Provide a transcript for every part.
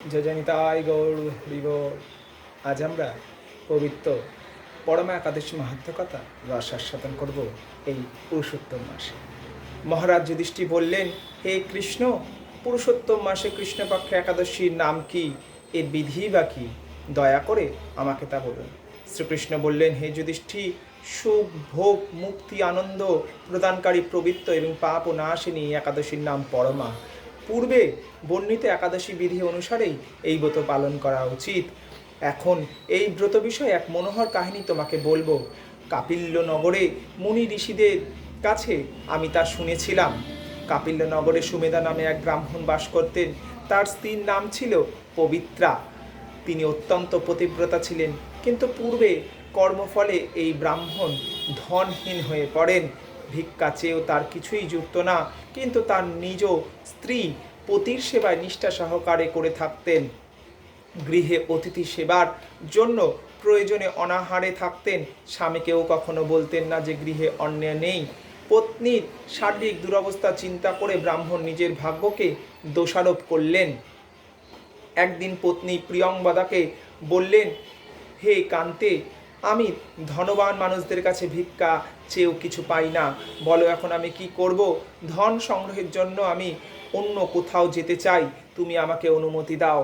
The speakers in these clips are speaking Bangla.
জয়জনিতায় গৌর হরিব। আজ আমরা পবিত্র পরমা একাদশী মাহাত্ম্য কথা রস আস্বাদন করব এই পুরুষোত্তম মাসে। মহারাজ যুধিষ্ঠির বললেন, হে কৃষ্ণ, পুরুষোত্তম মাসে কৃষ্ণপক্ষে একাদশীর নাম কি, এর বিধি বা কি? দয়া করে আমাকে তা বলুন। শ্রীকৃষ্ণ বললেন, হে যুধিষ্ঠির, সুখ, ভোগ, মুক্তি, আনন্দ প্রদানকারী পবিত্র এবং পাপ ও নাশিনী একাদশীর নাম পরমা। পূর্বে বর্ণিত একাদশী বিধি অনুসারেই এই ব্রত পালন করা উচিত। এখন এই ব্রত বিষয়ে এক মনোহর কাহিনী তোমাকে বলবো। কাপিল্য নগরে মুনি ঋষিদের কাছে আমি তা শুনেছিলাম। কাপিল্য নগরে সুমেধা নামে এক ব্রাহ্মণ বাস করতেন। তার স্ত্রীর নাম ছিল পবিত্রা। তিনি অত্যন্ত পতিব্রতা ছিলেন, কিন্তু পূর্বে কর্মফলে এই ব্রাহ্মণ ধনহীন হয়ে পড়েন। ভিক্ষা চেয়েও তার কিছুই জুটত না, কিন্তু তার নিজ স্ত্রী পতির সেবায় নিষ্ঠা সহকারে করে থাকতেন। গৃহে অতিথি সেবার জন্য প্রয়োজনে অনাহারে থাকতেন। স্বামীকেও কখনো বলতেন না যে গৃহে অন্ন নেই। পত্নীর শারীরিক দুরবস্থা চিন্তা করে ব্রাহ্মণ নিজের ভাগ্যকে দোষারোপ করলেন। একদিন পত্নী প্রিয়ংবদাকে বললেন, হে কান্তে, আমি ধনবান মানুষদের কাছে ভিক্ষা চেয়েও কিছু পাই না। বলো এখন আমি কি করব? ধন সংগ্রহের জন্য আমি অন্য কোথাও যেতে চাই, তুমি আমাকে অনুমতি দাও।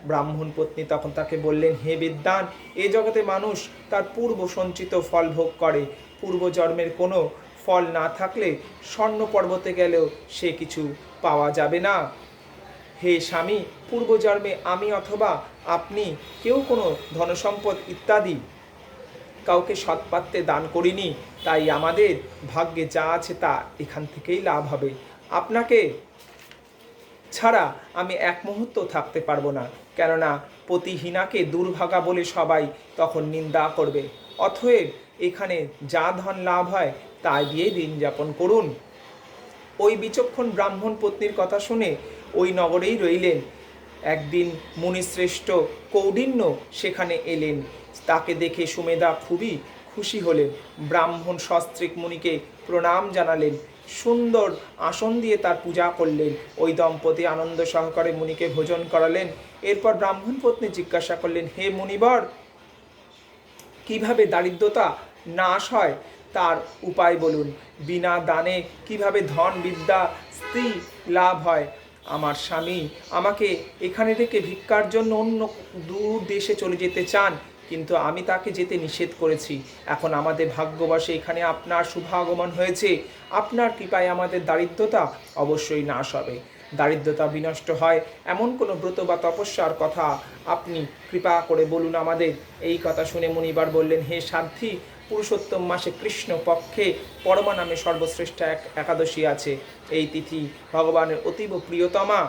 ব্রাহ্মণ পত্নী তখন তাকে বললেন, হে বিদ্বান, এ জগতে মানুষ তার পূর্ব সঞ্চিত ফল ভোগ করে। পূর্বজন্মের কোনো ফল না থাকলে স্বর্ণ পর্বতে গেলেও সে কিছু পাওয়া যাবে না। হে স্বামী, পূর্বজন্মে আমি অথবা আপনি কেউ কোনো ধনসম্পদ ইত্যাদি কাউকে সৎপাত্রে দান করিনি, তাই আমাদের ভাগ্যে যা আছে তা এখান থেকেই লাভ হবে। আপনাকে ছাড়া আমি এক মুহূর্ত থাকতে পারবো না, কেননা পতিহীনাকে দুর্ভাগা বলে সবাই তখন নিন্দা করবে। অতএব এখানে যা ধন লাভ হয় তাই দিয়ে দিন যাপন করুন। ওই বিচক্ষণ ব্রাহ্মণ পত্নীর কথা শুনে ওই নগরেই রইলেন। একদিন মুনিশ্রেষ্ঠ কৌডিন্য সেখানে এলেন। তাকে দেখে সুমেধা খুবই খুশি হলেন। ব্রাহ্মণ সস্ত্রীক মুনিকে প্রণাম জানালেন, সুন্দর আসন দিয়ে তার পূজা করলেন। ওই দম্পতি আনন্দ সহকারে মুনিকে ভোজন করালেন। এরপর ব্রাহ্মণ পত্নী জিজ্ঞাসা করলেন, হে মুনিবর, কিভাবে দারিদ্রতা নাশ হয় তার উপায় বলুন। বিনা দানে কিভাবে ধন, বিদ্যা, স্ত্রী লাভ হয়? আমার স্বামী আমাকে এখানে রেখে ভিক্ষার জন্য অন্য দূর দেশে চলে যেতে চান, কিন্তু আমি তাকে যেতে নিষেধ করেছি। এখন আমাদের ভাগ্যবশে এখানে আপনার শুভাগমন হয়েছে। আপনার কৃপায় আমাদের দারিদ্রতা অবশ্যই নাশ হবে। দারিদ্রতা বিনষ্ট হয় এমন কোনো ব্রত বা তপস্যার কথা আপনি কৃপা করে বলুন আমাদের। এই কথা শুনে মুনিবার বললেন, হে সাধ্বী, পুরুষোত্তম মাসে কৃষ্ণ পক্ষে পরমা নামে সর্বশ্রেষ্ঠ এক একাদশী আছে। এই তিথি ভগবানের অতীব প্রিয়তমা।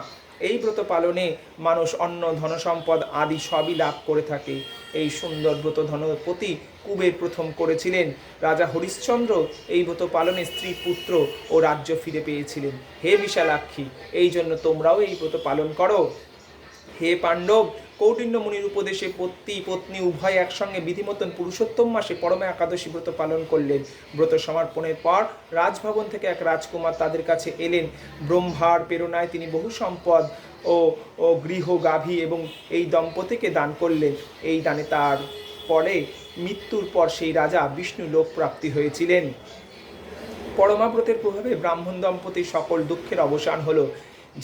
এই ব্রত পালনে মানুষ অন্ন, ধনসম্পদ আদি সবই লাভ করে থাকে। এই সুন্দর ব্রত ধনপতি কুবের প্রথম করেছিলেন। রাজা হরিশ্চন্দ্র এই ব্রত পালনে স্ত্রী, পুত্র ও রাজ্য ফিরে পেয়েছিলেন। হে বিশালাক্ষী, এই জন্য তোমরাও এই ব্রত পালন করো। হে পাণ্ডব, কৌটিন্য মুনির উপদেশে পতি পত্নী উভয় একসঙ্গে বিধিমতন পুরুষোত্তম মাসে পরমা একাদশী ব্রত পালন করলেন। ব্রত সমর্পণের পর রাজভবন থেকে এক রাজকুমার তাদের কাছে এলেন। ব্রহ্মার প্রেরণায় তিনি বহু সম্পদ ও ও গৃহ, গাভী এবং এই দম্পতিকে দান করলেন। এই দানে তার পরে মৃত্যুর পর সেই রাজা বিষ্ণু লোক প্রাপ্তি হয়েছিলেন। পরমাব্রতের প্রভাবে ব্রাহ্মণ দম্পতির সকল দুঃখের অবসান হলো।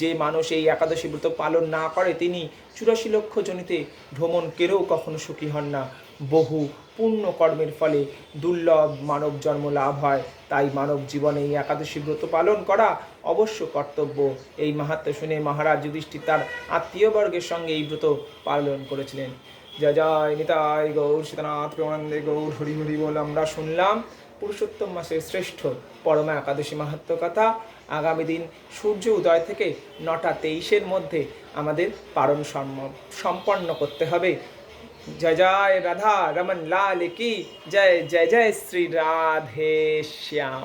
যে মানুষ এই একাদশী ব্রত পালন না করে তিনি 84 লক্ষ জনিতে ভ্রমণ করেও কখনো সুখী হন না। বহু পুণ্য কর্মের ফলে দুর্লভ মানব জন্ম লাভ হয়। তাই মানব জীবনে এই একাদশী ব্রত পালন করা অবশ্য কর্তব্য। এই মাহাত্ম্য শুনে মহারাজ যুধিষ্ঠির তার আত্মীয়বর্গের সঙ্গে এই ব্রত পালন করেছিলেন। জয় জয় নিতাই গৌর সীতানাথ প্রেমানন্দে গৌর হরি হরি বল। আমরা শুনলাম পুরুষোত্তম মাসের শ্রেষ্ঠ পরমা একাদশী মাহাত্ম্য কথা। আগামী দিন সূর্য উদয় থেকে 9টা 23-এর মধ্যে আমাদের পারণ সম্পন্ন করতে হবে। জয় জয় রাধা রমন লাল কি জয়। জয় জয় শ্রী রাধে শ্যাম।